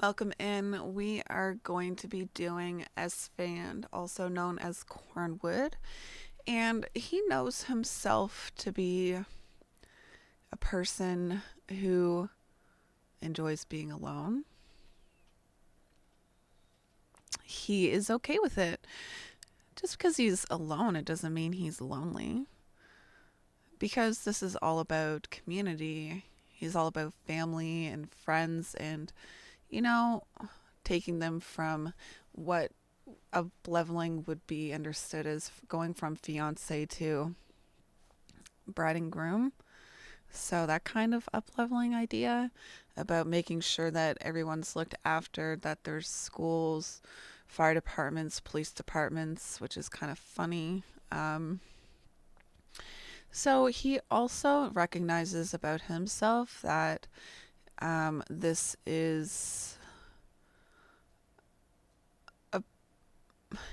Welcome in. We are going to be doing ESFAND, also known as Cornwood, and he knows himself to be a person who enjoys being alone. He is okay with it. Just because he's alone, it doesn't mean he's lonely. Because this is all about community, he's all about family and friends and, you know, taking them from what upleveling would be understood as going from fiance to bride and groom. So that kind of upleveling idea about making sure that everyone's looked after, that there's schools, fire departments, police departments, which is kind of funny. So he also recognizes about himself that this is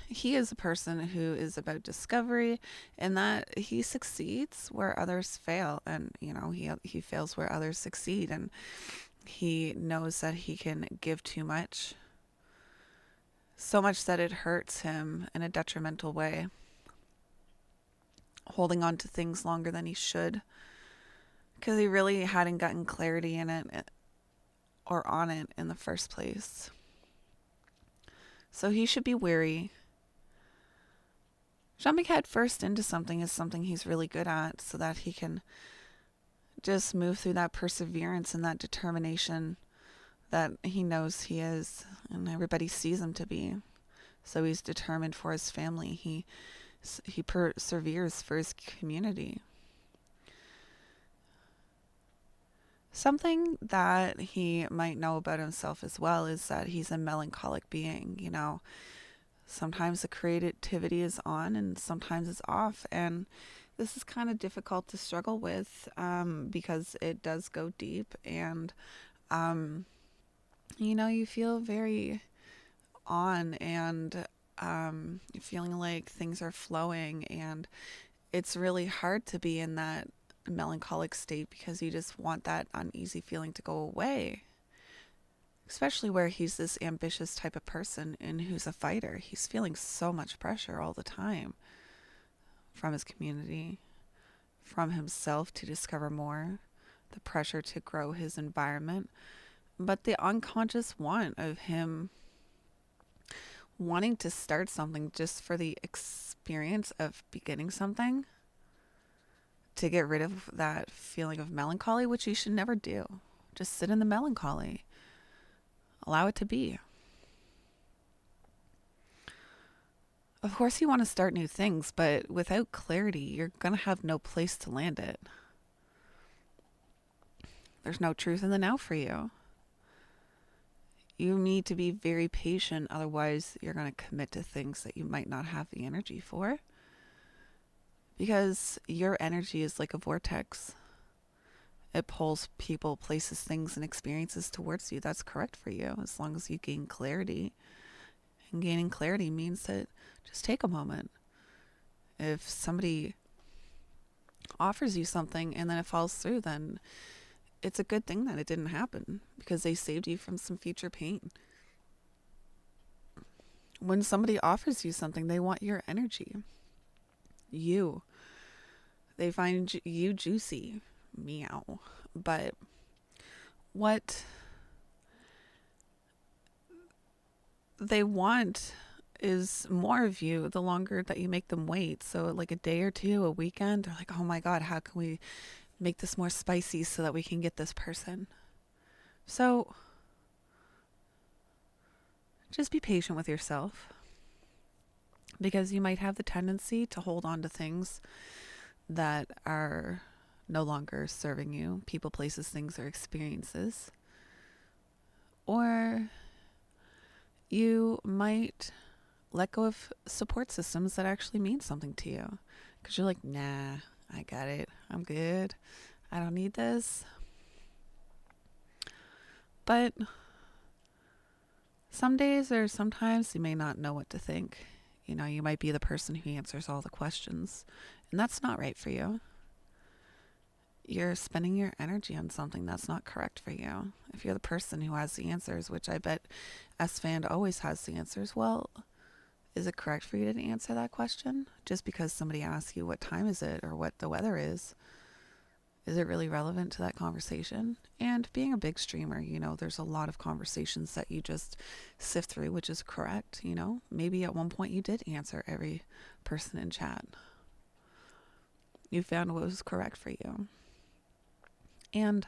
he is a person who is about discovery, and that he succeeds where others fail, and he fails where others succeed, and he knows that he can give too much, so much that it hurts him in a detrimental way, holding on to things longer than he should because he really hadn't gotten clarity in it or on it in the first place. So he should be wary. Jumping head first into something is something he's really good at, so that he can just move through that perseverance and that determination that he knows he is and everybody sees him to be. So he's determined for his family. He perseveres for his community. Something that he might know about himself as well is that he's a melancholic being. Sometimes the creativity is on and sometimes it's off, and this is kind of difficult to struggle with because it does go deep, and you feel very on, and feeling like things are flowing, and it's really hard to be in that melancholic state because you just want that uneasy feeling to go away, especially where he's this ambitious type of person and who's a fighter. He's feeling so much pressure all the time from his community, from himself to discover more, the pressure to grow his environment, but the unconscious want of him wanting to start something just for the experience of beginning something, to get rid of that feeling of melancholy, which you should never do. Just sit in the melancholy. Allow it to be. Of course, you want to start new things, but without clarity, you're going to have no place to land it. There's no truth in the now for you. You need to be very patient, otherwise you're going to commit to things that you might not have the energy for. Because your energy is like a vortex. It pulls people, places, things, and experiences towards you. That's correct for you, as long as you gain clarity. And gaining clarity means that just take a moment. If somebody offers you something and then it falls through, then it's a good thing that it didn't happen, because they saved you from some future pain. When somebody offers you something, they want your energy. They find you juicy. Meow. But what they want is more of you the longer that you make them wait. So like a day or two, a weekend, they're like, oh my God, how can we make this more spicy so that we can get this person? So just be patient with yourself, because you might have the tendency to hold on to things that are no longer serving you, people, places, things, or experiences. Or you might let go of support systems that actually mean something to you, because you're like, nah, I got it. I'm good. I don't need this. But some days or sometimes you may not know what to think. You might be the person who answers all the questions, and that's not right for you. you're spending your energy on something that's not correct for you. If you're the person who has the answers, which I bet ESFAND always has the answers, well, is it correct for you to answer that question? Just because somebody asks you what time is it or what the weather is it really relevant to that conversation? And being a big streamer, there's a lot of conversations that you just sift through, which is correct. Maybe at one point you did answer every person in chat. You found what was correct for you. And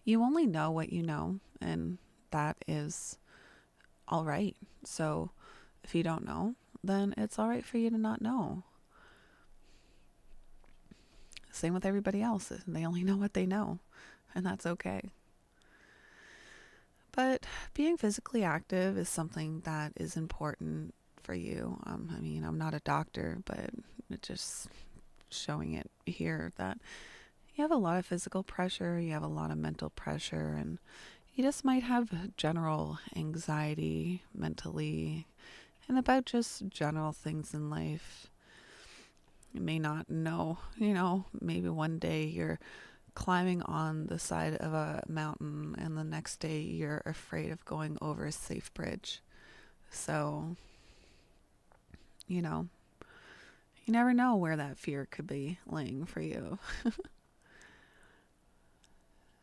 you only know what you know, and that is all right. So if you don't know, then it's all right for you to not know. Same with everybody else. They only know what they know, and that's okay. But being physically active is something that is important for you. I'm not a doctor, but it's just showing it here that you have a lot of physical pressure, you have a lot of mental pressure, and you just might have general anxiety mentally and about just general things in life. You may not know, maybe one day you're climbing on the side of a mountain and the next day you're afraid of going over a safe bridge. So, you never know where that fear could be laying for you.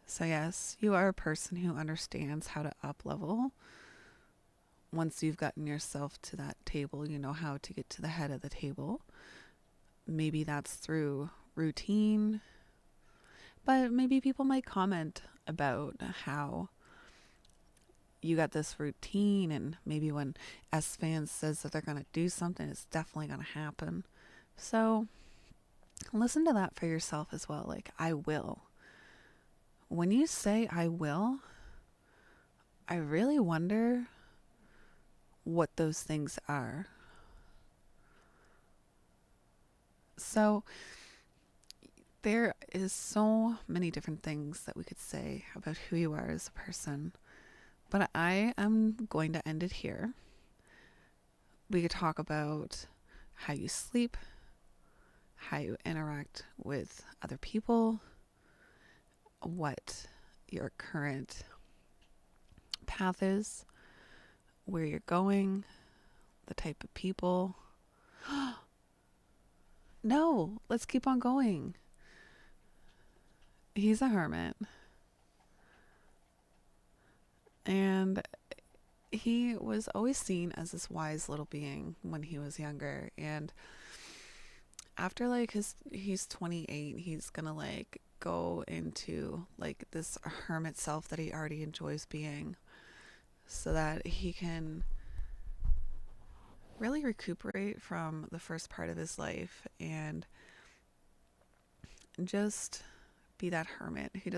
So yes, you are a person who understands how to up level. Once you've gotten yourself to that table, you know how to get to the head of the table. Maybe that's through routine, but maybe people might comment about how you got this routine, and maybe when ESFAND says that they're going to do something, it's definitely going to happen. So listen to that for yourself as well. Like, I will. When you say I will, I really wonder what those things are. So there is so many different things that we could say about who you are as a person, but I am going to end it here. We could talk about how you sleep, how you interact with other people, what your current path is, where you're going, the type of people. No, let's keep on going. He's a hermit. And he was always seen as this wise little being when he was younger. And after he's 28, he's gonna go into this hermit self that he already enjoys being, so that he can really recuperate from the first part of his life and just be that hermit who doesn't